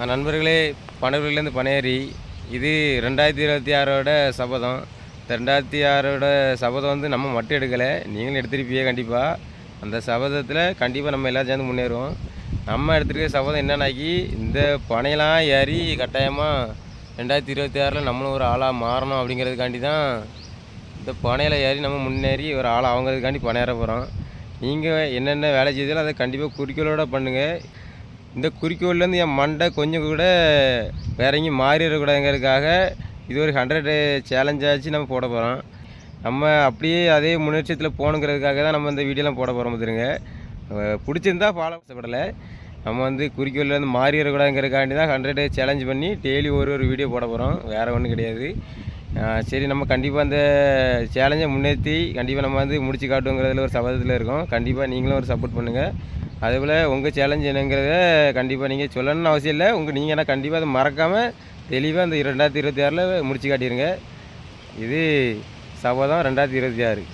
நண்பர்களே, பனவூர்லேருந்து பனையேறி. இது 2026ஓட சபதம். இந்த 2026ஓட சபதம் வந்து நம்ம மட்டும் எடுக்கலை, நீங்களும் எடுத்திருப்பீங்க கண்டிப்பாக. அந்த சபதத்தில் கண்டிப்பாக நம்ம எல்லோரும் சேர்ந்து முன்னேறுவோம். நம்ம எடுத்துருக்க சபதம் என்னன்னாக்கி, இந்த பனையெல்லாம் ஏறி கட்டாயமாக 2026 நம்மளும் ஒரு ஆளாக மாறணும் அப்படிங்கிறதுக்காண்டி தான் இந்த பனையில் ஏறி நம்ம முன்னேறி ஒரு ஆளாக அவங்கிறதுக்காண்டி பனையேற போகிறோம். நீங்கள் என்னென்ன வேலை செய்தாலும் அதை கண்டிப்பாக குறிக்கோளோடு பண்ணுங்கள். இந்த குறிக்கோள்லேருந்து என் மண்டை கொஞ்சம் கூட வேற எங்கேயும் மாறிடக்கூடாதுங்கிறதுக்காக இது ஒரு 100 சேலஞ்சாச்சு நம்ம போட போகிறோம். நம்ம அப்படியே அதே முன்னேற்றத்தில் போகணுங்கிறதுக்காக தான் நம்ம இந்த வீடியோலாம் போட போகிறோம். பார்த்துருங்க, பிடிச்சிருந்தா ஃபாலோ பண்ணப்படலை. நம்ம வந்து குறிக்கோள்லேருந்து மாறிடக்கூடாதுங்கிறதுக்காண்டி தான் 100 சேலஞ்ச் பண்ணி டெய்லி ஒரு வீடியோ போட போகிறோம். வேறு ஒன்றும் கிடையாது. சரி, நம்ம கண்டிப்பாக அந்த சேலஞ்சை முன்னேற்றி கண்டிப்பாக நம்ம வந்து முடிச்சு காட்டுங்கிறதுல ஒரு சபதத்தில் இருக்கோம். கண்டிப்பாக நீங்களும் ஒரு சப்போர்ட் பண்ணுங்கள். அதேபோல் உங்கள் சேலஞ்ச் என்னங்கிறத கண்டிப்பாக நீங்கள் சொல்லணும்னு அவசியம் இல்லை. நீங்கள் ஆனால் கண்டிப்பாக அதை மறக்காமல் தெளிவாக இந்த 2026 முடிச்சு காட்டிடுங்க. இது சபதம் 2026.